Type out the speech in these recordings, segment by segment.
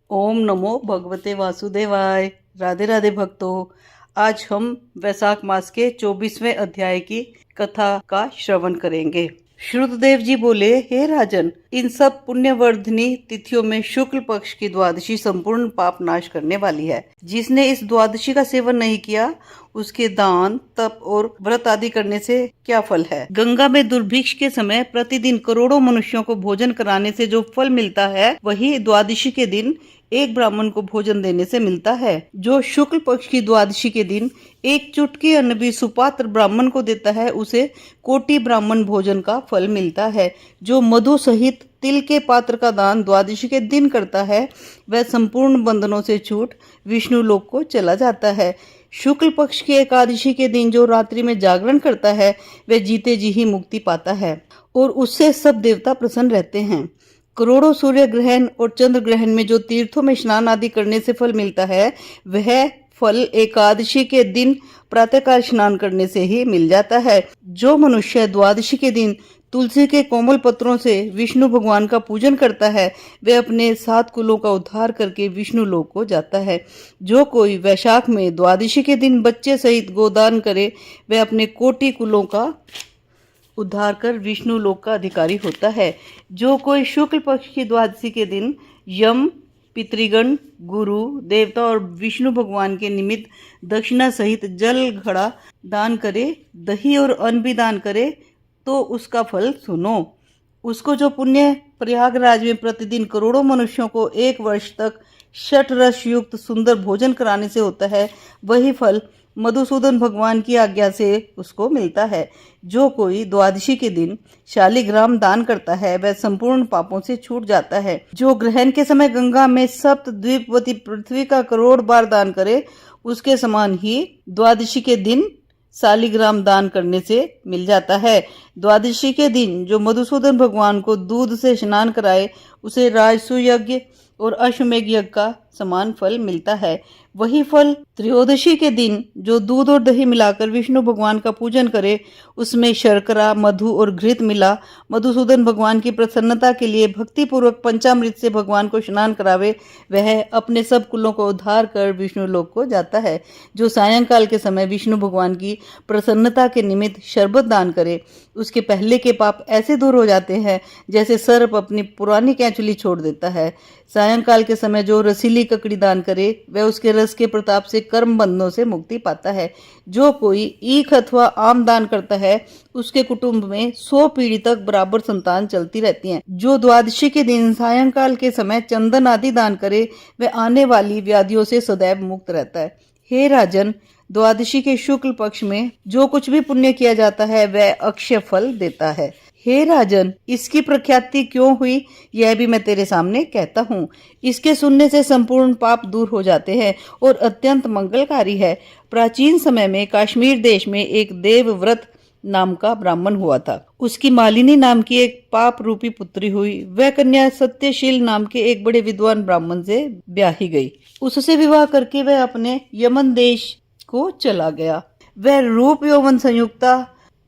ओम नमो भगवते वासुदेवाय। राधे राधे भक्तों। आज हम वैशाख मास के 24वें अध्याय की कथा का श्रवण करेंगे। श्रुतदेव जी बोले, हे राजन, इन सब पुण्यवर्धनी तिथियों में शुक्ल पक्ष की द्वादशी संपूर्ण पाप नाश करने वाली है। जिसने इस द्वादशी का सेवन नहीं किया उसके दान तप और व्रत आदि करने से क्या फल है। गंगा में दुर्भिक्ष के समय प्रतिदिन करोड़ों मनुष्यों को भोजन कराने से जो फल मिलता है वही द्वादशी के दिन एक ब्राह्मण को भोजन देने से मिलता है। जो शुक्ल पक्ष की द्वादशी के दिन एक चुटकी अन्न भी सुपात्र ब्राह्मण को देता है उसे कोटि ब्राह्मण भोजन का फल मिलता है। जो मधु सहित तिल के पात्र का दान द्वादशी के दिन करता है वह संपूर्ण बंधनों से छूट विष्णु लोक को चला जाता है। शुक्ल पक्ष की एकादशी के दिन जो रात्रि में जागरण करता है वह जीते जी ही मुक्ति पाता है और उससे सब देवता प्रसन्न रहते हैं। करोड़ों सूर्य ग्रहण और चंद्र ग्रहण में जो तीर्थों में स्नान आदि करने से फल मिलता है वह फल एकादशी के दिन प्रातःकाल स्नान करने से ही मिल जाता है। जो मनुष्य द्वादशी के दिन तुलसी के कोमल पत्रों से विष्णु भगवान का पूजन करता है वह अपने 7 कुलों का उद्धार करके विष्णु लोक को जाता है। जो कोई वैशाख में द्वादशी के दिन बच्चे सहित गोदान करे वह अपने कोटि कुलों का उद्धार कर विष्णु लोक का अधिकारी होता है। जो कोई शुक्ल पक्ष की द्वादशी के दिन यम, पितृगण, गुरु, देवता और विष्णु भगवान के निमित्त दक्षिणा सहित जल घड़ा दान करे, दही और अन्न भी दान करे तो उसका फल सुनो। उसको जो पुण्य प्रयागराज में प्रतिदिन करोड़ों मनुष्यों को 1 वर्ष तक षट रस युक्त सुंदर भोजन कराने से होता है वही फल मधुसूदन भगवान की आज्ञा से उसको मिलता है। जो कोई द्वादशी के दिन शालिग्राम दान करता है वह संपूर्ण पापों से छूट जाता है। जो ग्रहण के समय गंगा में सप्त द्वीपवती पृथ्वी का करोड़ बार दान करे उसके समान ही द्वादशी के दिन शालिग्राम दान करने से मिल जाता है। द्वादशी के दिन जो मधुसूदन भगवान को दूध से स्नान कराए उसे राजसूय यज्ञ और अश्वमेघ यज्ञ का समान फल मिलता है। वही फल त्रयोदशी के दिन जो दूध और दही मिलाकर विष्णु भगवान का पूजन करे उसमें शर्करा, मधु और घृत मिला मधुसूदन भगवान की प्रसन्नता के लिए भक्ति पूर्वक पंचामृत से भगवान को स्नान करावे वह अपने सब कुलों को उद्धार कर विष्णु लोक को जाता है। जो सायंकाल के समय विष्णु भगवान की प्रसन्नता के निमित्त शरबत दान करे उसके पहले के पाप ऐसे दूर हो जाते हैं जैसे सर्प अपनी पुरानी कैंचुली छोड़ देता है। सायंकाल के समय जो रसीली ककड़ी दान करे वह उसके रस के प्रताप से कर्म बंधनों से मुक्ति पाता है। जो कोई ईख अथवा आम दान करता है उसके कुटुंब में 100 पीढ़ी तक बराबर संतान चलती रहती है। जो द्वादशी के दिन सायंकाल के समय चंदन आदि दान करे वह आने वाली व्याधियों से सदैव मुक्त रहता है। हे राजन, द्वादशी के शुक्ल पक्ष में जो कुछ भी पुण्य किया जाता है वह अक्षय फल देता है। हे राजन, इसकी प्रख्याति क्यों हुई यह भी मैं तेरे सामने कहता हूँ। इसके सुनने से संपूर्ण पाप दूर हो जाते हैं और अत्यंत मंगलकारी है। प्राचीन समय में कश्मीर देश में एक देवव्रत नाम का ब्राह्मण हुआ था। उसकी मालिनी नाम की एक पाप रूपी पुत्री हुई। वह कन्या सत्यशील नाम के एक बड़े विद्वान ब्राह्मण से ब्याही गई। उससे विवाह करके वह अपने यमन देश को चला गया। वह रूप यौवन संयुक्ता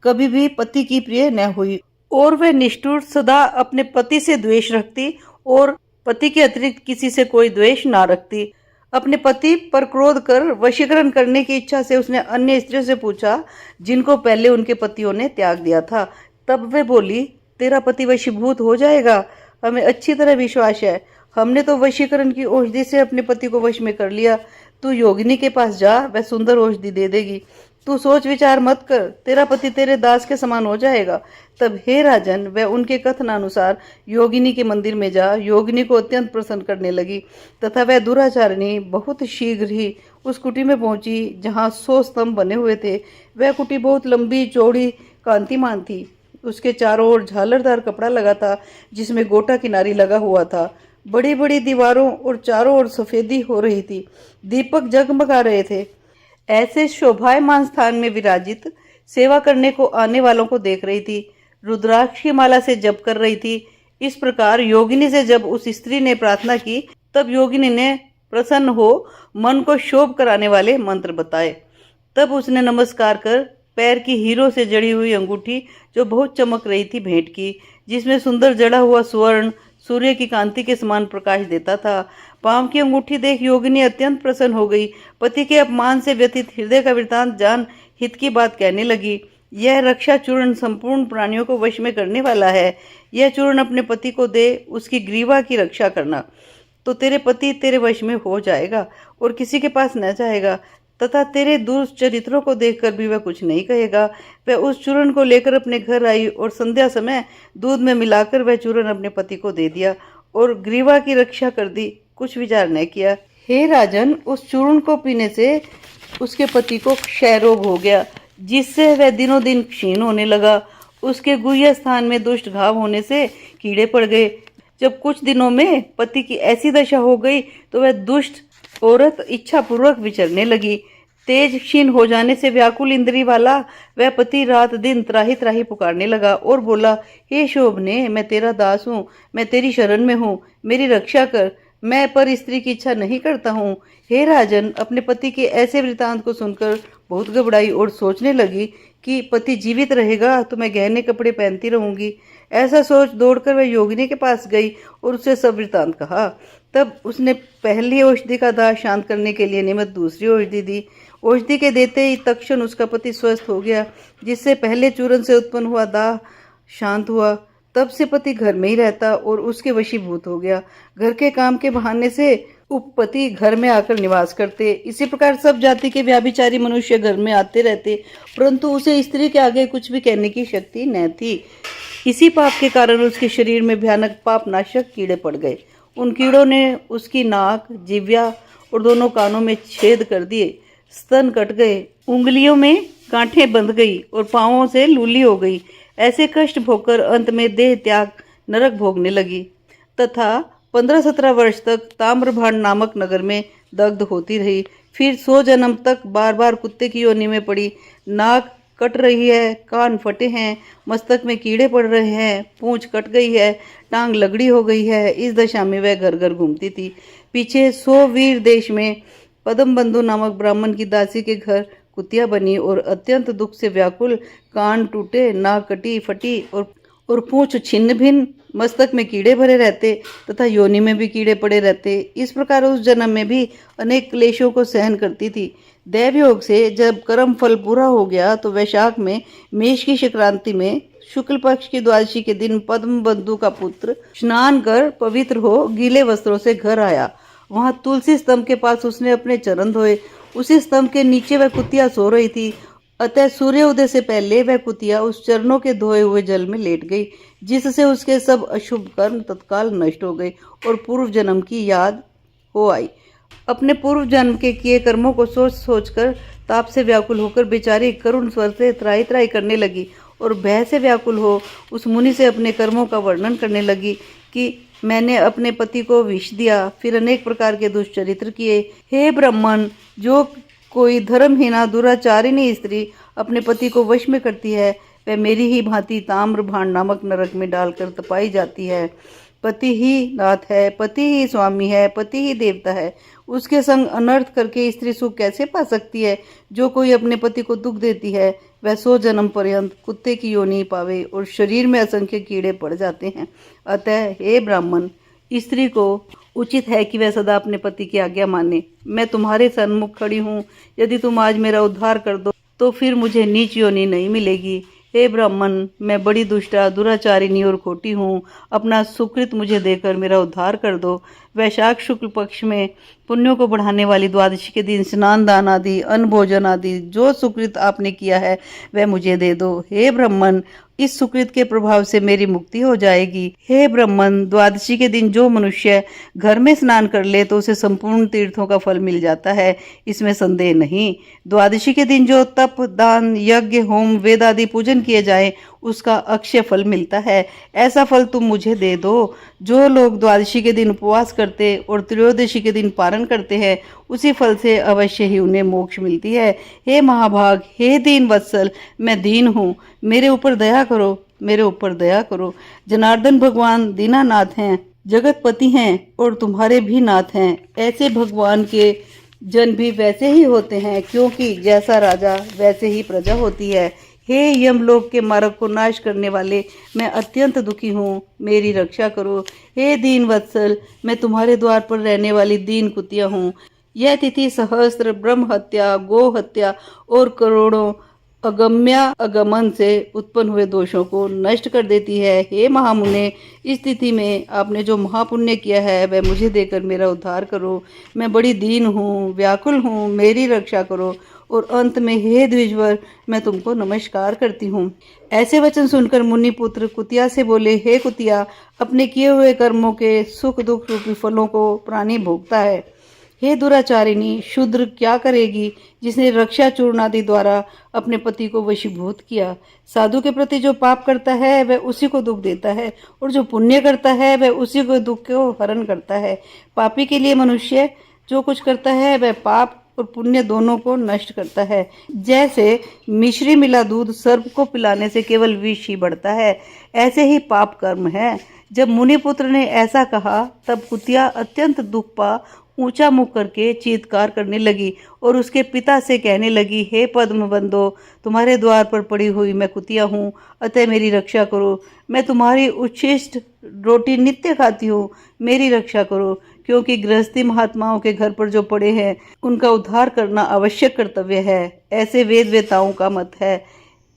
कभी भी पति की प्रिय न हुई और वह निष्ठुर सदा अपने पति से द्वेष रखती और पति के अतिरिक्त किसी से कोई द्वेष ना रखती। अपने पति पर क्रोध कर वशीकरण करने की इच्छा से उसने अन्य स्त्रियों से पूछा जिनको पहले उनके पतियों ने त्याग दिया था। तब वे बोली, तेरा पति वशीभूत हो जाएगा, हमें अच्छी तरह विश्वास है। हमने तो वशीकरण की औषधि से अपने पति को वश में कर लिया। तू योगिनी के पास जा, वह सुंदर औषधि दे देगी। तू सोच विचार मत कर, तेरा पति तेरे दास के समान हो जाएगा। तब हे राजन, वह उनके कथनानुसार योगिनी के मंदिर में जा योगिनी को अत्यंत प्रसन्न करने लगी तथा वह दुराचारिणी बहुत शीघ्र ही उस कुटी में पहुंची जहां 100 स्तंभ बने हुए थे। वह कुटी बहुत लंबी चौड़ी कांतिमान थी। उसके चारों ओर झालरदार कपड़ा लगा था जिसमें गोटा किनारी लगा हुआ था। बड़ी बड़ी दीवारों और चारों ओर सफेदी हो रही थी। दीपक जगमगा रहे थे। ऐसे शोभायमान स्थान में विराजित सेवा करने को आने वालों को देख रही थी। रुद्राक्ष की माला से जप कर रही थी। इस प्रकार योगिनी से जब उस स्त्री ने प्रार्थना की तब योगिनी ने प्रसन्न हो मन को शोभ कराने वाले मंत्र बताए। तब उसने नमस्कार कर पैर की हीरो से जड़ी हुई अंगूठी जो बहुत चमक रही थी भेंट की, जिसमें सुंदर जड़ा हुआ स्वर्ण, सूर्य की कांति के समान प्रकाश देता था। पांव की अंगूठी देख योगिनी अत्यंत प्रसन्न हो गई। पति के अपमान से व्यथित हृदय का वृतांत जान हित की बात कहने लगी। यह रक्षा चूर्ण संपूर्ण प्राणियों को वश में करने वाला है। यह चूर्ण अपने पति को दे, उसकी ग्रीवा की रक्षा करना, तो तेरे पति तेरे वश में हो जाएगा और किसी के पास न जाएगा, तथा तेरे दुष्चरित्रों को देखकर भी वह कुछ नहीं कहेगा। वह उस चूर्ण को लेकर अपने घर आई और संध्या समय दूध में मिलाकर वह चूर्ण अपने पति को दे दिया और ग्रीवा की रक्षा कर दी, कुछ विचार न किया। हे राजन, उस चूर्ण को पीने से उसके पति को क्षय रोग हो गया, जिससे वह दिनों दिन क्षीण होने लगा। उसके गुह्य स्थान में दुष्ट घाव होने से कीड़े पड़ गए। जब कुछ दिनों में पति की ऐसी दशा हो गई तो वह दुष्ट औरत इच्छा पूर्वक विचरने लगी। तेज क्षीण हो जाने से व्याकुल इंद्री वाला वह पति रात दिन त्राही त्राही पुकारने लगा और बोला, हे शोभने, मैं तेरा दास हूँ, मैं तेरी शरण में हूँ, मेरी रक्षा कर, मैं पर स्त्री की इच्छा नहीं करता हूँ। हे राजन, अपने पति के ऐसे वृतांत को सुनकर बहुत घबराई और सोचने लगी कि पति जीवित रहेगा तो मैं गहने कपड़े पहनती रहूंगी। ऐसा सोच दौड़कर वह योगिनी के पास गई और उससे सब वृतांत कहा। तब उसने पहली औषधि का दाह शांत करने के लिए निमित्त दूसरी औषधि दी। औषधि के देते ही तत्क्षण उसका पति स्वस्थ हो गया, जिससे पहले चूर्ण से उत्पन्न हुआ दाह शांत हुआ। तब से पति घर में ही रहता और उसके वशीभूत हो गया। घर के काम के बहाने से उपपति घर में आकर निवास करते। इसी प्रकार सब जाति के व्याभिचारी मनुष्य घर में आते रहते, परंतु उसे स्त्री के आगे कुछ भी कहने की शक्ति न थी। इसी पाप के कारण उसके शरीर में भयानक पाप नाशक कीड़े पड़ गए। उन कीड़ों ने उसकी नाक, जिह्वा और दोनों कानों में छेद कर दिए। स्तन कट गए, उंगलियों में गांठें बंध गई और पांवों से लूली हो गई। ऐसे कष्ट भोगकर अंत में देह त्याग नरक भोगने लगी तथा 15-17 वर्ष तक ताम्रभाण नामक नगर में दग्ध होती रही। फिर 100 जन्म तक बार बार कुत्ते की योनि में पड़ी। नाक कट रही है, कान फटे हैं, मस्तक में कीड़े पड़ रहे हैं, पूंछ कट गई है, टांग लगड़ी हो गई है। इस दशा में वह घर घर घूमती थी। पीछे 100 वीर देश में पद्म बंधु नामक ब्राह्मण की दासी के घर कुतिया बनी और अत्यंत दुख से व्याकुल, कान टूटे, नाक कटी फटी और पूंछ छिन्न भिन्न, मस्तक में कीड़े भरे रहते तथा योनि में भी कीड़े पड़े रहते। इस प्रकार उस जन्म में भी अनेक क्लेशों को सहन करती थी। दैवयोग से जब कर्म फल पूरा हो गया तो वैशाख में मेष की संक्रांति में शुक्ल पक्ष की द्वादशी के दिन पद्म बंधु का पुत्र स्नान कर पवित्र हो गीले वस्त्रों से घर आया। वहां तुलसी स्तंभ के पास उसने अपने चरण धोए। उसी स्तंभ के नीचे वह कुतिया सो रही थी। अतः सूर्य उदय से पहले वह कुतिया उस चरणों के धोए हुए जल में लेट गई, जिससे उसके सब अशुभ कर्म तत्काल नष्ट हो गए और पूर्व जन्म की याद हो आई। अपने पूर्व जन्म के किए कर्मों को सोच सोचकर ताप से व्याकुल होकर बेचारी करुण स्वर से त्राही त्राही करने लगी और भय से व्याकुल हो उस मुनि से अपने कर्मों का वर्णन करने लगी कि मैंने अपने पति को विष दिया, फिर अनेक प्रकार के दुष्चरित्र किए। हे ब्राह्मण, जो कोई धर्महीना दुराचारिणी स्त्री अपने पति को वश में करती है, वह मेरी ही भांति ताम्रभाण नामक नरक में डालकर तपाई जाती है। पति ही नाथ है, पति ही स्वामी है, पति ही देवता है। उसके संग अनर्थ करके स्त्री सुख कैसे पा सकती है? जो कोई अपने पति को दुख देती है वह 100 जन्म पर्यंत कुत्ते की योनि पावे और शरीर में असंख्य कीड़े पड़ जाते हैं। अतः हे ब्राह्मण, स्त्री को उचित है कि वह सदा अपने पति की आज्ञा माने। मैं तुम्हारे सन्मुख खड़ी हूँ, यदि तुम आज मेरा उद्धार कर दो तो फिर मुझे नीच योनि नहीं मिलेगी। हे ब्राह्मण, मैं बड़ी दुष्टा, दुराचारिणी और खोटी हूँ। अपना सुकृत मुझे देकर मेरा उद्धार कर दो। वैशाख शुक्ल पक्ष में पुण्यों को बढ़ाने वाली द्वादशी के दिन स्नान दान आदि, अन्न भोजन आदि जो सुकृत आपने किया है वह मुझे दे दो। हे ब्राह्मण, इस सुकृत के प्रभाव से मेरी मुक्ति हो जाएगी। हे ब्राह्मण, द्वादशी के दिन जो मनुष्य घर में स्नान कर ले तो उसे संपूर्ण तीर्थों का फल मिल जाता है, इसमें संदेह नहीं। द्वादशी के दिन जो तप, दान, यज्ञ, होम, वेद आदि पूजन किए जाए उसका अक्षय फल मिलता है। ऐसा फल तुम मुझे दे दो। जो लोग द्वादशी के दिन उपवास करते और त्रयोदशी के दिन पारण करते हैं उसी फल से अवश्य ही उन्हें मोक्ष मिलती है। हे महाभाग, हे दीन वत्सल, मैं दीन हूँ, मेरे ऊपर दया करो, मेरे ऊपर दया करो। जनार्दन भगवान दीनानाथ हैं, जगतपति हैं और तुम्हारे भी नाथ हैं। ऐसे भगवान के जन भी वैसे ही होते हैं, क्योंकि जैसा राजा वैसे ही प्रजा होती है। हे यमलोक के मार्ग को नाश करने वाले, मैं अत्यंत दुखी हूँ, मेरी रक्षा करो। हे दीन वत्सल, मैं तुम्हारे द्वार पर रहने वाली दीन कुतिया हूँ। यह तिथि सहस्त्र ब्रह्म हत्या, गो हत्या और करोड़ों अगम्य अगमन से उत्पन्न हुए दोषों को नष्ट कर देती है। हे महामुने, इस तिथि में आपने जो महापुण्य किया है वह मुझे देकर मेरा उद्धार करो। मैं बड़ी दीन हूँ, व्याकुल हूँ, मेरी रक्षा करो। और अंत में हे द्विजवर, मैं तुमको नमस्कार करती हूँ। ऐसे वचन सुनकर मुनि पुत्र कुतिया से बोले, हे कुतिया, अपने किए हुए कर्मों के सुख दुख रूपी फलों को प्राणी भोगता है। हे दुराचारिणी, शूद्र क्या करेगी जिसने रक्षा चूर्ण आदि द्वारा अपने पति को वशीभूत किया। साधु के प्रति जो पाप करता है वह उसी को दुख देता है, और जो पुण्य करता है वह उसी को दुख को हरण करता है। पापी के लिए मनुष्य जो कुछ करता है वह पाप और पुण्य दोनों को नष्ट करता है। जैसे मिश्री मिला दूध सर्प को पिलाने से केवल विष ही बढ़ता है, ऐसे ही पाप कर्म है। जब मुनिपुत्र ने ऐसा कहा तब कुतिया अत्यंत दुख पा ऊंचा मुख करके चीत्कार करने लगी और उसके पिता से कहने लगी, हे पद्म बंधो, तुम्हारे द्वार पर पड़ी हुई मैं कुतिया हूँ, अतः मेरी रक्षा करो। मैं तुम्हारी उच्छिष्ट रोटी नित्य खाती हूँ, मेरी रक्षा करो, क्योंकि गृहस्थी महात्माओं के घर पर जो पड़े हैं उनका उद्धार करना आवश्यक कर्तव्य है, ऐसे वेद वेताओं का मत है।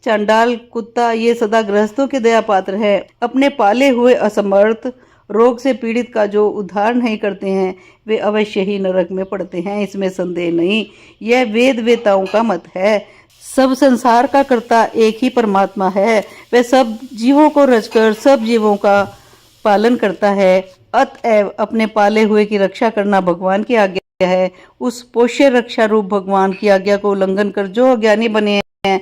चंडाल कुत्ता ये सदा गृहस्थों के दया पात्र है। अपने पाले हुए असमर्थ रोग से पीड़ित का जो उद्धार नहीं करते हैं वे अवश्य ही नरक में पड़ते हैं, इसमें संदेह नहीं। यह वेद वेताओं का मत है। सब संसार का कर्ता एक ही परमात्मा है। वह सब जीवों को रचकर सब जीवों का पालन करता है। अतएव अपने पाले हुए की रक्षा करना भगवान की आज्ञा है। उस पोष्य रक्षा रूप भगवान की आज्ञा को उल्लंघन कर जो अज्ञानी बने हैं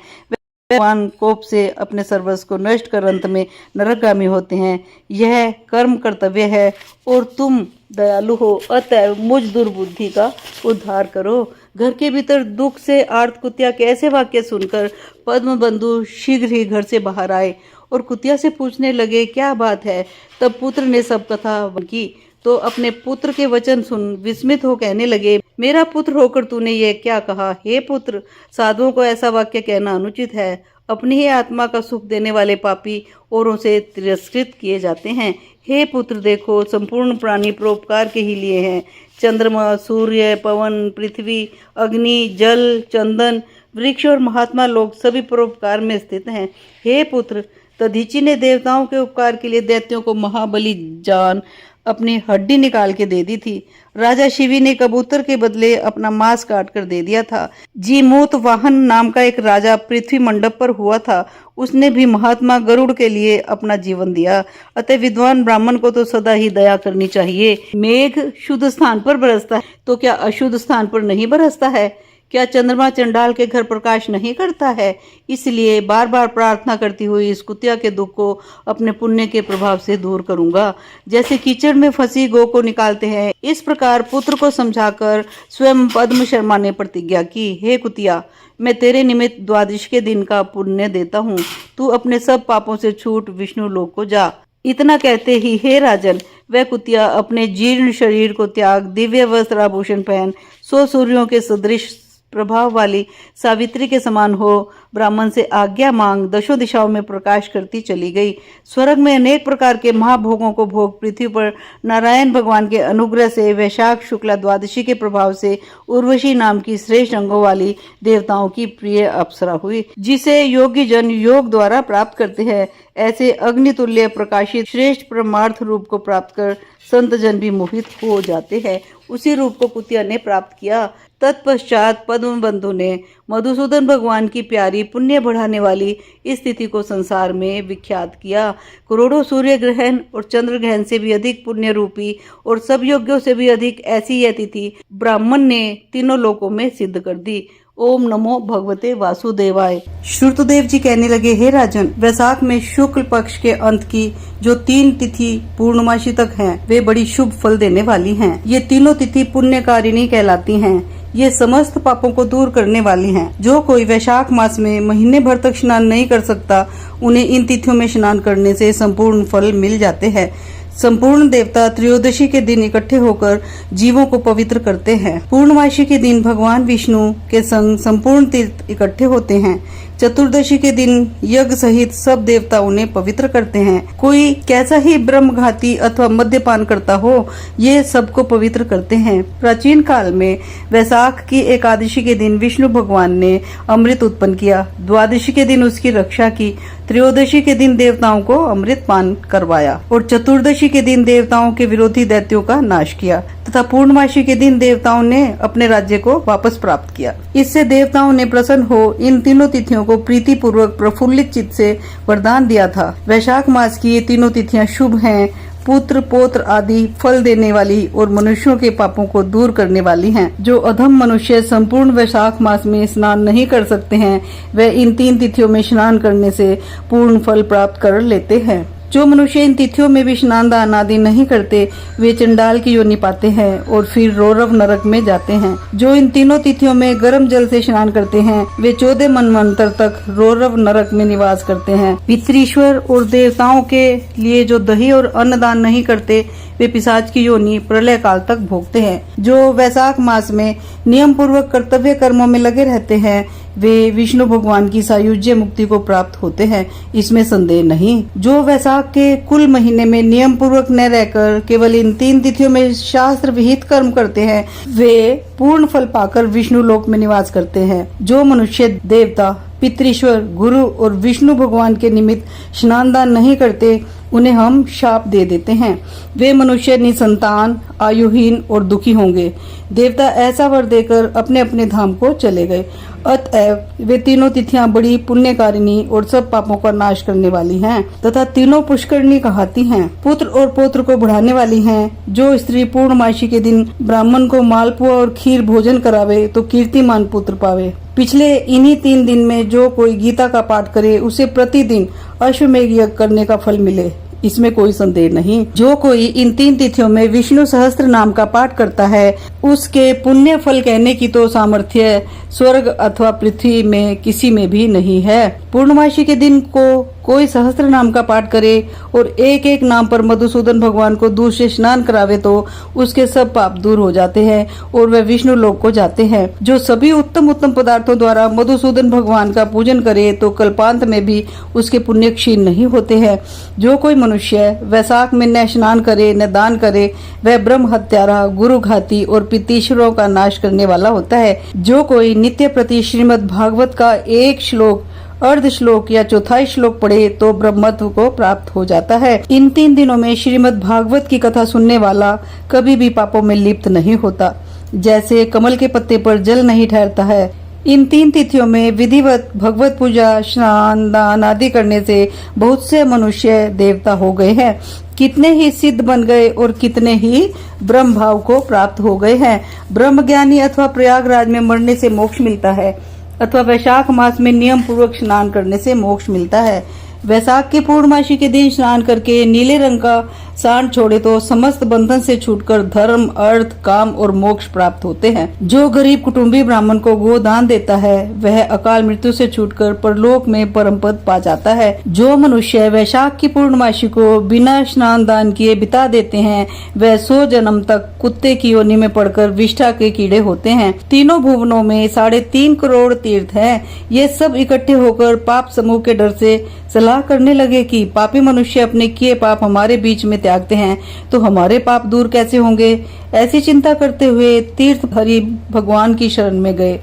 भगवान कोप से अपने सर्वस्व को नष्ट कर अंत में नरकगामी होते हैं। यह कर्म कर्तव्य है और तुम दयालु हो, अतएव मुझ दुर्बुद्धि का उद्धार करो। घर के भीतर दुख से आर्त कुतिया के ऐसे वाक्य सुनकर पद्म बंधु शीघ्र ही घर से बाहर आए और कुतिया से पूछने लगे, क्या बात है। तब पुत्र ने सब कथा की तो अपने पुत्र के वचन सुन विस्मित हो कहने लगे, मेरा पुत्र होकर तूने ये क्या कहा। हे पुत्र, साधुओं को ऐसा वाक्य कहना अनुचित है। अपनी ही आत्मा का सुख देने वाले पापी औरों से तिरस्कृत किए जाते हैं। हे पुत्र, देखो, संपूर्ण प्राणी परोपकार के ही लिए हैं। चंद्रमा, सूर्य, पवन, पृथ्वी, अग्नि, जल, चंदन, वृक्ष और महात्मा लोग सभी परोपकार में स्थित हैं। हे पुत्र, दधीचि ने देवताओं के उपकार के लिए दैत्यों को महाबली जान अपनी हड्डी निकाल के दे दी थी। राजा शिवी ने कबूतर के बदले अपना मांस काट कर दे दिया था। जीमूत वाहन नाम का एक राजा पृथ्वी मंडप पर हुआ था, उसने भी महात्मा गरुड़ के लिए अपना जीवन दिया। अतः विद्वान ब्राह्मण को तो सदा ही दया करनी चाहिए। मेघ शुद्ध स्थान पर बरसता है तो क्या अशुद्ध स्थान पर नहीं बरसता है। क्या चंद्रमा चंडाल के घर प्रकाश नहीं करता है। इसलिए बार बार प्रार्थना करती हुई इस कुतिया के दुख को अपने पुण्य के प्रभाव से दूर करूंगा। जैसे कीचड़ में फंसी गौ को निकालते हैं, इस प्रकार पुत्र को समझाकर स्वयं पद्म शर्मा ने प्रतिज्ञा की, हे कुतिया, मैं तेरे निमित्त द्वादश के दिन का पुण्य देता हूँ। तू अपने सब पापों से छूट विष्णु लोक को जा। इतना कहते ही हे राजन, वह कुतिया अपने जीर्ण शरीर को त्याग दिव्य वस्त्र आभूषण पहन 100 सूर्यों के सदृश प्रभाव वाली सावित्री के समान हो ब्राह्मण से आज्ञा मांग दशों दिशाओं में प्रकाश करती चली गई। स्वर्ग में अनेक प्रकार के महाभोगों को भोग पृथ्वी पर नारायण भगवान के अनुग्रह से वैशाख शुक्ला द्वादशी के प्रभाव से उर्वशी नाम की श्रेष्ठ अंगों वाली देवताओं की प्रिय अप्सरा हुई, जिसे योगी जन योग द्वारा प्राप्त करते हैं। ऐसे अग्नितुल्य प्रकाशित श्रेष्ठ परमार्थ रूप को प्राप्त कर संत जन भी मोहित हो जाते हैं। उसी रूप को कुतिया ने प्राप्त किया। तत्पश्चात पद्म बंधु ने मधुसूदन भगवान की प्यारी पुण्य बढ़ाने वाली इस तिथि को संसार में विख्यात किया। करोड़ों सूर्य ग्रहण और चंद्र ग्रहण से भी अधिक पुण्य रूपी और सब यज्ञों से भी अधिक ऐसी यह तिथि ब्राह्मण ने तीनों लोकों में सिद्ध कर दी। ओम नमो भगवते वासुदेवाय। श्रुतदेव जी कहने लगे, हे राजन, वैशाख में शुक्ल पक्ष के अंत की जो 3 तिथि पूर्णमासी तक हैं, वे बड़ी शुभ फल देने वाली हैं। ये तीनों तिथि पुण्यकारिणी कहलाती हैं। ये समस्त पापों को दूर करने वाली हैं। जो कोई वैशाख मास में महीने भर तक स्नान नहीं कर सकता, उन्हें इन तिथियों में स्नान करने से संपूर्ण फल मिल जाते हैं। संपूर्ण देवता त्रयोदशी के दिन इकट्ठे होकर जीवों को पवित्र करते हैं। पूर्णमासी के दिन भगवान विष्णु के संग संपूर्ण तीर्थ इकट्ठे होते हैं। चतुर्दशी के दिन यज्ञ सहित सब देवता उन्हें पवित्र करते हैं। कोई कैसा ही ब्रह्मघाती अथवा मद्यपान करता हो, ये सबको पवित्र करते हैं। प्राचीन काल में वैशाख की एकादशी के दिन विष्णु भगवान ने अमृत उत्पन्न किया, द्वादशी के दिन उसकी रक्षा की, त्रयोदशी के दिन देवताओं को अमृत पान करवाया और चतुर्दशी के दिन देवताओं के विरोधी दैत्यों का नाश किया तथा पूर्णमासी के दिन देवताओं ने अपने राज्य को वापस प्राप्त किया। इससे देवताओं ने प्रसन्न हो इन तीनों तिथियों को प्रीति पूर्वक प्रफुल्लित चित्त से वरदान दिया था। वैशाख मास की ये तीनों तिथियां शुभ हैं, पुत्र पौत्र आदि फल देने वाली और मनुष्यों के पापों को दूर करने वाली हैं। जो अधम मनुष्य संपूर्ण वैशाख मास में स्नान नहीं कर सकते हैं, वे इन 3 तिथियों में स्नान करने से पूर्ण फल प्राप्त कर लेते हैं। जो मनुष्य इन तिथियों में भी स्नान दान आदि नहीं करते, वे चंडाल की योनि पाते हैं और फिर रौरव नरक में जाते हैं। जो इन तीनों तिथियों में गर्म जल से स्नान करते हैं, वे 14 मनवंतर तक रौरव नरक में निवास करते हैं। पितृश्वर और देवताओं के लिए जो दही और अन्न दान नहीं करते, वे पिशाच की योनि प्रलय काल तक भोगते हैं। जो वैशाख मास में नियम पूर्वक कर्तव्य कर्मों में लगे रहते हैं, वे विष्णु भगवान की सायुज्य मुक्ति को प्राप्त होते हैं, इसमें संदेह नहीं। जो वैशाख के कुल महीने में नियम पूर्वक न रहकर केवल इन 3 तिथियों में शास्त्र विहित कर्म करते हैं, वे पूर्ण फल पाकर विष्णु लोक में निवास करते हैं। जो मनुष्य देवता, पितृश्वर, गुरु और विष्णु भगवान के निमित्त स्नान दान नहीं करते, उन्हें हम शाप दे देते हैं। वे मनुष्य निसंतान, आयुहीन और दुखी होंगे। देवता ऐसा वर देकर अपने अपने धाम को चले गए। अतएव वे तीनों तिथियां बड़ी पुण्यकारिणी और सब पापों का नाश करने वाली हैं तथा तीनों पुष्करणी कहलाती हैं। पुत्र और पौत्र को बढ़ाने वाली हैं। जो स्त्री पूर्णमासी के दिन ब्राह्मण को मालपुआ और खीर भोजन करावे तो कीर्तिमान पुत्र पावे। पिछले इन्हीं 3 दिन में जो कोई गीता का पाठ करे, उसे प्रतिदिन अश्वमेध यज्ञ करने का फल मिले, इसमें कोई संदेह नहीं। जो कोई इन 3 तिथियों में विष्णु सहस्त्र नाम का पाठ करता है, उसके पुण्य फल कहने की तो सामर्थ्य स्वर्ग अथवा पृथ्वी में किसी में भी नहीं है। पूर्णमासी के दिन को कोई सहस्त्र नाम का पाठ करे और एक एक नाम पर मधुसूदन भगवान को दूध से स्नान करावे तो उसके सब पाप दूर हो जाते हैं और वह विष्णु लोक को जाते हैं। जो सभी उत्तम उत्तम पदार्थों द्वारा मधुसूदन भगवान का पूजन करे तो कल्पांत में भी उसके पुण्य क्षीण नहीं होते हैं। जो कोई मनुष्य वैशाख में न स्नान करे न दान करे, वह ब्रह्म हत्यारा, गुरु घाती और पितृश्वरों का नाश करने वाला होता है। जो कोई नित्य प्रति श्रीमद् भागवत का एक श्लोक, अर्ध श्लोक या चौथाई श्लोक पढ़े तो ब्रह्मत्व को प्राप्त हो जाता है। इन 3 दिनों में श्रीमद् भागवत की कथा सुनने वाला कभी भी पापों में लिप्त नहीं होता, जैसे कमल के पत्ते पर जल नहीं ठहरता है। इन 3 तिथियों में विधिवत भगवत पूजा, स्नान दान आदि करने से बहुत से मनुष्य देवता हो गए हैं। कितने ही सिद्ध बन गए और कितने ही ब्रह्म भाव को प्राप्त हो गए हैं। ब्रह्म ज्ञानी अथवा प्रयागराज में मरने से मोक्ष मिलता है अथवा वैशाख मास में नियम पूर्वक स्नान करने से मोक्ष मिलता है। वैशाख के पूर्णमासी के दिन स्नान करके नीले रंग का सांड छोड़े तो समस्त बंधन से छूटकर धर्म, अर्थ, काम और मोक्ष प्राप्त होते हैं। जो गरीब कुटुंबी ब्राह्मण को गोदान देता है, वह अकाल मृत्यु से छूटकर परलोक में परम पद पा जाता है। जो मनुष्य वैशाख की पूर्णमासी को बिना स्नान दान किए बिता देते हैं, वह 100 जन्म तक कुत्ते की योनि में पड़कर विष्ठा के कीड़े होते हैं। तीनों भुवनों में 3.5 करोड़ तीर्थ हैं। ये सब इकट्ठे होकर पाप समूह के डर से सलाह करने लगे कि पापी मनुष्य अपने किए पाप हमारे बीच में त्यागते हैं तो हमारे पाप दूर कैसे होंगे। ऐसी चिंता करते हुए तीर्थ हरि भगवान की शरण में गए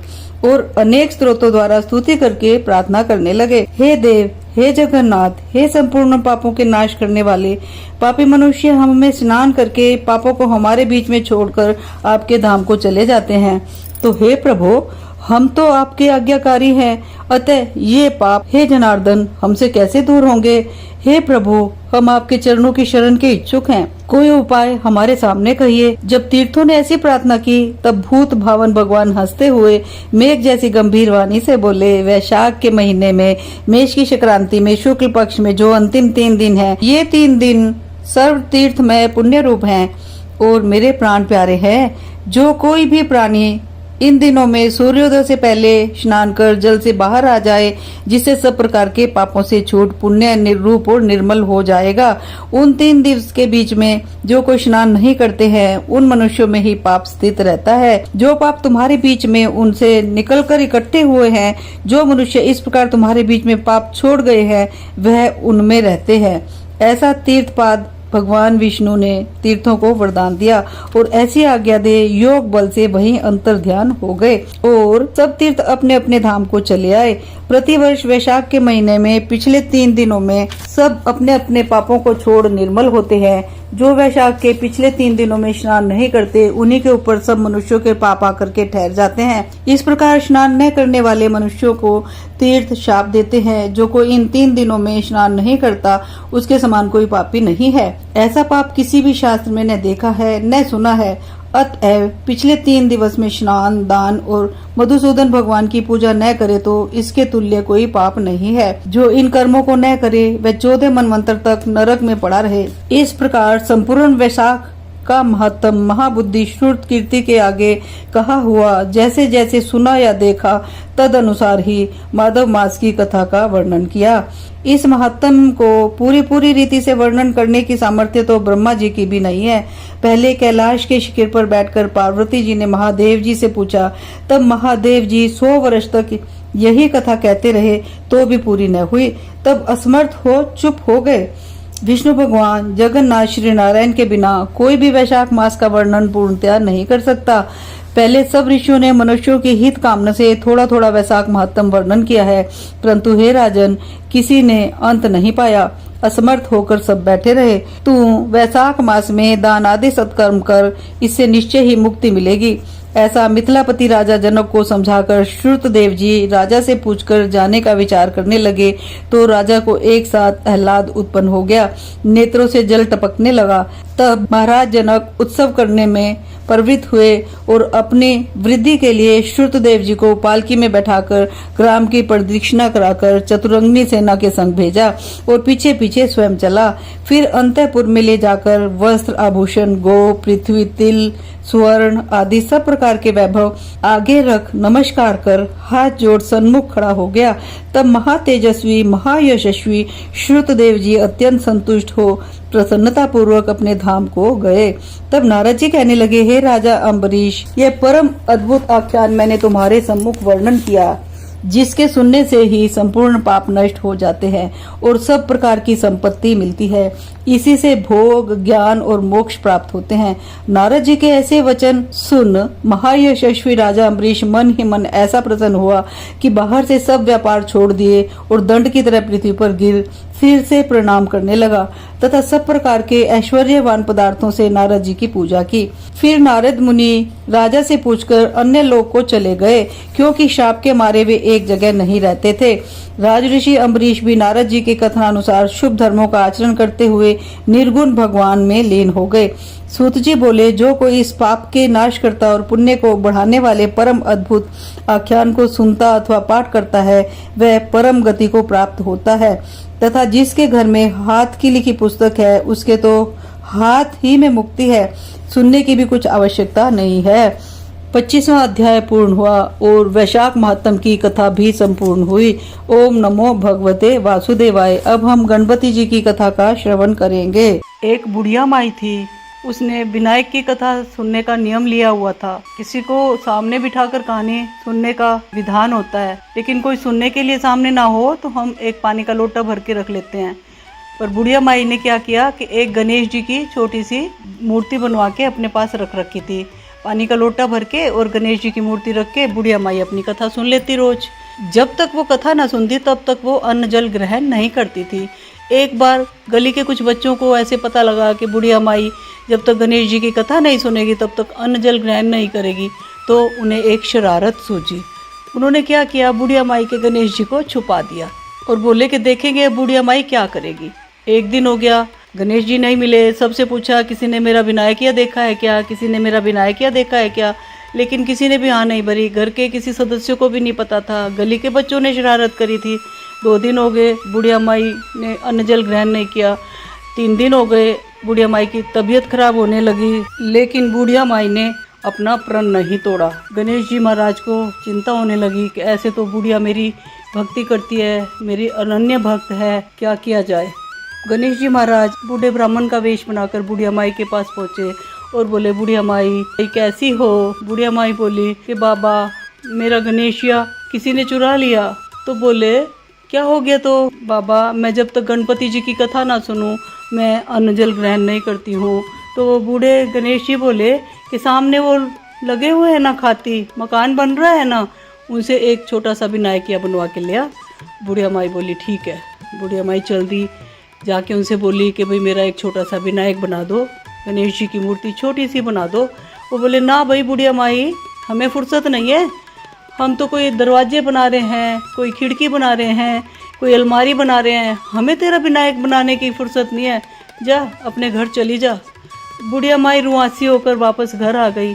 और अनेक स्त्रोतों द्वारा स्तुति करके प्रार्थना करने लगे। हे देव, हे जगन्नाथ, हे संपूर्ण पापों के नाश करने वाले, पापी मनुष्य हम में स्नान करके पापों को हमारे बीच में छोड़कर आपके धाम को चले जाते हैं। तो हे प्रभु, हम तो आपके आज्ञाकारी हैं, अतः ये पाप हे जनार्दन हमसे कैसे दूर होंगे। हे प्रभु, हम आपके चरणों की शरण के इच्छुक हैं, कोई उपाय हमारे सामने कहिए। जब तीर्थों ने ऐसी प्रार्थना की, तब भूत भावन भगवान हंसते हुए मेघ जैसी गंभीर वाणी से बोले, वैशाख के महीने में मेष की संक्रांति में शुक्ल पक्ष में जो अंतिम 3 दिन है, ये 3 दिन सर्व तीर्थमय पुण्य रूप हैं और मेरे प्राण प्यारे हैं। जो कोई भी प्राणी इन दिनों में सूर्योदय से पहले स्नान कर जल से बाहर आ जाए, जिससे सब प्रकार के पापों से छूट पुण्य निरूप और निर्मल हो जाएगा। उन 3 दिवस के बीच में जो कोई स्नान नहीं करते हैं उन मनुष्यों में ही पाप स्थित रहता है। जो पाप तुम्हारे बीच में उनसे निकलकर इकट्ठे हुए हैं, जो मनुष्य इस प्रकार तुम्हारे बीच में पाप छोड़ गए हैं, वह उनमें रहते हैं। ऐसा तीर्थपाद भगवान विष्णु ने तीर्थों को वरदान दिया और ऐसी आज्ञा दे योग बल से वहीं अंतर ध्यान हो गए और सब तीर्थ अपने अपने धाम को चले आए। प्रतिवर्ष वैशाख के महीने में पिछले 3 दिनों में सब अपने अपने पापों को छोड़ निर्मल होते हैं। जो वैशाख के पिछले 3 दिनों में स्नान नहीं करते, उन्हीं के ऊपर सब मनुष्यों के पाप आकर के ठहर जाते हैं। इस प्रकार स्नान न करने वाले मनुष्यों को तीर्थ शाप देते हैं। जो कोई इन 3 दिनों में स्नान नहीं करता, उसके समान कोई पापी नहीं है। ऐसा पाप किसी भी शास्त्र में न देखा है न सुना है। अतएव पिछले 3 दिवस में स्नान, दान और मधुसूदन भगवान की पूजा न करे तो इसके तुल्य कोई पाप नहीं है। जो इन कर्मों को न करे वह 14 मनवंतर तक नरक में पड़ा रहे। इस प्रकार संपूर्ण वैशाख का महत्तम महाबुद्धि श्रुत कीर्ति के आगे कहा हुआ जैसे जैसे सुना या देखा तद अनुसार ही माधव मास की कथा का वर्णन किया। इस महत्तम को पूरी रीति से वर्णन करने की सामर्थ्य तो ब्रह्मा जी की भी नहीं है। पहले कैलाश के शिखर पर बैठकर पार्वती जी ने महादेव जी से पूछा, तब महादेव जी 100 वर्ष तक यही कथा कहते रहे तो भी पूरी न हुई। तब असमर्थ हो चुप हो गए। विष्णु भगवान जगन्नाथ श्री नारायण के बिना कोई भी वैशाख मास का वर्णन पूर्णतया नहीं कर सकता। पहले सब ऋषियों ने मनुष्यों की हित कामना से थोड़ा थोड़ा वैशाख महत्तम वर्णन किया है, परंतु हे राजन, किसी ने अंत नहीं पाया। असमर्थ होकर सब बैठे रहे। तू वैशाख मास में दान आदि सत्कर्म कर, इससे निश्चय ही मुक्ति मिलेगी। ऐसा मिथिलापति राजा जनक को समझाकर श्रुतदेव जी राजा से पूछकर जाने का विचार करने लगे तो राजा को एक साथ आह्लाद उत्पन्न हो गया, नेत्रों से जल टपकने लगा। तब महाराज जनक उत्सव करने में प्रवृत्त हुए और अपनी वृद्धि के लिए श्रुतदेव जी को पालकी में बैठाकर ग्राम की प्रदक्षिणा कराकर चतुरंगिनी सेना के संग भेजा और पीछे पीछे स्वयं चला। फिर अंतःपुर में ले जाकर वस्त्र, आभूषण, गो, पृथ्वी, तिल, स्वर्ण आदि सब प्रकार के वैभव आगे रख नमस्कार कर हाथ जोड़ सन्मुख खड़ा हो गया। तब महातेजस्वी महायशस्वी श्रुतदेव जी अत्यंत संतुष्ट हो प्रसन्नता पूर्वक अपने धाम को गए। तब नारद जी कहने लगे, हे राजा अम्बरीश, यह परम अद्भुत आख्यान मैंने तुम्हारे सम्मुख वर्णन किया, जिसके सुनने से ही संपूर्ण पाप नष्ट हो जाते हैं और सब प्रकार की संपत्ति मिलती है। इसी से भोग, ज्ञान और मोक्ष प्राप्त होते हैं। नारद जी के ऐसे वचन सुन महायशस्वी राजा अम्बरीश मन ही मन ऐसा प्रसन्न हुआ कि बाहर से सब व्यापार छोड़ दिए और दंड की तरह पृथ्वी पर गिर फिर से प्रणाम करने लगा तथा सब प्रकार के ऐश्वर्यवान पदार्थों से नारद जी की पूजा की। फिर नारद मुनि राजा से पूछकर अन्य लोक को चले गए, क्योंकि शाप के मारे वे एक जगह नहीं रहते थे। राजऋषि अम्बरीश भी नारद जी के कथनानुसार शुभ धर्मों का आचरण करते हुए निर्गुण भगवान में लीन हो गए। सूत जी बोले, जो कोई इस पाप के नाश करता और पुण्य को बढ़ाने वाले परम अद्भुत आख्यान को सुनता अथवा पाठ करता है, वह परम गति को प्राप्त होता है तथा जिसके घर में हाथ की लिखी पुस्तक है, उसके तो हाथ ही में मुक्ति है, सुनने की भी कुछ आवश्यकता नहीं है। 25वां अध्याय पूर्ण हुआ और वैशाख महत्तम की कथा भी संपूर्ण हुई। ओम नमो भगवते वासुदेवाय। अब हम गणपति जी की कथा का श्रवण करेंगे। एक बुढ़िया माई थी, उसने विनायक की कथा सुनने का नियम लिया हुआ था। किसी को सामने बिठाकर कहानी सुनने का विधान होता है, लेकिन कोई सुनने के लिए सामने ना हो तो हम एक पानी का लोटा भर के रख लेते हैं। पर बुढ़िया माई ने क्या किया कि एक गणेश जी की छोटी सी मूर्ति बनवा के अपने पास रख रखी थी। पानी का लोटा भर के और गणेश जी की मूर्ति रख के बुढ़िया माई अपनी कथा सुन लेती रोज। जब तक वो कथा ना सुनती तब तक वो अन्न जल ग्रहण नहीं करती थी। एक बार गली के कुछ बच्चों को ऐसे पता लगा कि बुढ़िया माई जब तक गणेश जी की कथा नहीं सुनेगी तब तक अन्न जल ग्रहण नहीं करेगी, तो उन्हें एक शरारत सूझी। उन्होंने क्या किया, बुढ़िया माई के गणेश जी को छुपा दिया और बोले कि देखेंगे बुढ़िया माई क्या करेगी। एक दिन हो गया, गणेश जी नहीं मिले। सबसे पूछा, किसी ने मेरा विनायकिया देखा है क्या, किसी ने मेरा विनायकिया देखा है क्या, लेकिन किसी ने भी हाँ नहीं भरी। घर के किसी सदस्य को भी नहीं पता था। गली के बच्चों ने शरारत करी थी। 2 दिन हो गए, बुढ़िया माई ने अन्न जल ग्रहण नहीं किया। 3 दिन हो गए, बुढ़िया माई की तबीयत खराब होने लगी, लेकिन बुढ़िया माई ने अपना प्रण नहीं तोड़ा। गणेश जी महाराज को चिंता होने लगी कि ऐसे तो बुढ़िया मेरी भक्ति करती है, मेरी अनन्य भक्त है, क्या किया जाए। गणेश जी महाराज बूढ़े ब्राह्मण का वेश बनाकर बुढ़िया माई के पास पहुँचे और बोले, बुढ़िया माई कैसी हो। बुढ़िया माई बोली कि बाबा मेरा गणेशिया किसी ने चुरा लिया। तो बोले क्या हो गया। तो बाबा मैं जब तक गणपति जी की कथा ना सुनूं मैं अन्न जल ग्रहण नहीं करती हूँ। तो बूढ़े गणेश जी बोले कि सामने वो लगे हुए हैं ना खाती, मकान बन रहा है ना, उनसे एक छोटा सा विनायकिया बनवा के लिया। बुढ़िया माई बोली ठीक है। बुढ़िया माई चल दी, जाके उनसे बोली कि भाई मेरा एक छोटा सा विनायक बना दो, गणेश जी की मूर्ति छोटी सी बना दो। वो बोले ना भाई बुढ़िया माई हमें फुर्सत नहीं है, हम तो कोई दरवाजे बना रहे हैं, कोई खिड़की बना रहे हैं, कोई अलमारी बना रहे हैं, हमें तेरा विनायक बनाने की फुर्सत नहीं है, जा अपने घर चली जा। बुढ़िया माई रुआसी होकर वापस घर आ गई।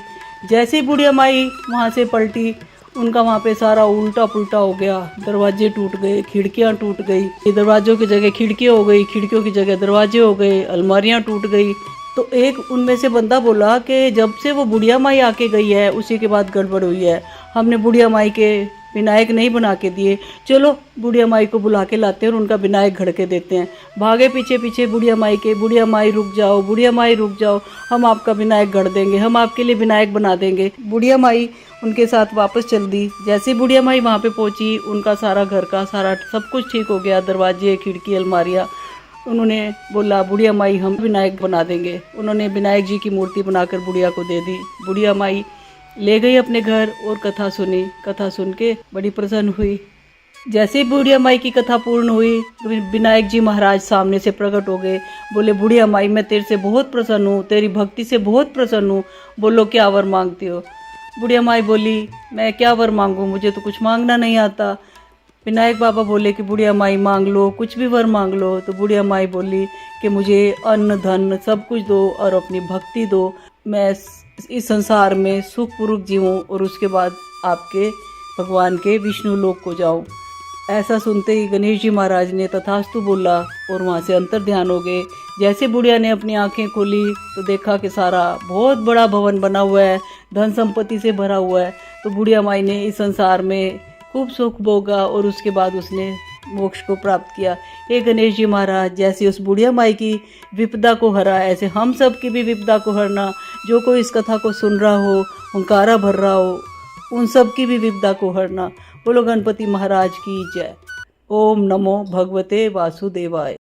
जैसे ही बुढ़िया माई वहाँ से पलटी, उनका वहाँ पे सारा उल्टा पुल्टा हो गया। दरवाजे टूट गए, खिड़कियाँ टूट गई, दरवाजों की जगह खिड़कियाँ हो गई, खिड़कियों की जगह दरवाजे हो गए, अलमारियाँ टूट गई। तो एक उनमें से बंदा बोला कि जब से वो बुढ़िया माई आके गई है उसी के बाद गड़बड़ हुई है, हमने बुढ़िया माई के विनायक नहीं बना के दिए, चलो बुढ़िया माई को बुला के लाते हैं और उनका विनायक घड़ के देते हैं। भागे पीछे पीछे बुढ़िया माई के, बुढ़िया माई रुक जाओ, बुढ़िया माई रुक जाओ, हम आपका विनायक गढ़ देंगे, हम आपके लिए विनायक बना देंगे। बुढ़िया माई उनके साथ वापस चल दी। जैसे बुढ़िया माई वहाँ पे पहुँची, उनका सारा घर का सारा सब कुछ ठीक हो गया, दरवाजे खिड़की अलमारियाँ। उन्होंने बोला बुढ़िया माई हम विनायक बना देंगे। उन्होंने विनायक जी की मूर्ति बनाकर बुढ़िया को दे दी। बुढ़िया माई ले गई अपने घर और कथा सुनी। कथा सुन के बड़ी प्रसन्न हुई। जैसे ही बुढ़िया माई की कथा पूर्ण हुई, विनायक जी महाराज सामने से प्रकट हो गए। बोले बुढ़िया माई मैं तेरे से बहुत प्रसन्न हूँ, तेरी भक्ति से बहुत प्रसन्न हूँ, बोलो क्या वर मांगती हो। बुढ़िया माई बोली मैं क्या वर मांगूँ, मुझे तो कुछ मांगना नहीं आता। विनायक बाबा बोले कि बुढ़िया माई मांग लो, कुछ भी वर मांग लो। तो बुढ़िया माई बोली कि मुझे अन्न धन सब कुछ दो और अपनी भक्ति दो, मैं इस संसार में सुखपूर्वक जीऊँ और उसके बाद आपके भगवान के विष्णु लोक को जाऊँ। ऐसा सुनते ही गणेश जी महाराज ने तथास्तु बोला और वहाँ से अंतर ध्यान हो गए। जैसे बुढ़िया ने अपनी आंखें खोली तो देखा कि सारा बहुत बड़ा भवन बना हुआ है, धन संपत्ति से भरा हुआ है। तो बुढ़िया माई ने इस संसार में खूब सुख भोगा और उसके बाद उसने मोक्ष को प्राप्त किया। हे गणेश जी महाराज जैसे उस बुढ़िया माई की विपदा को हरा, ऐसे हम सब की भी विपदा को हरना। जो कोई इस कथा को सुन रहा हो, हुंकारा भर रहा हो, उन सब की भी विपदा को हरना। बोलो गणपति महाराज की जय। ओम नमो भगवते वासुदेवाय।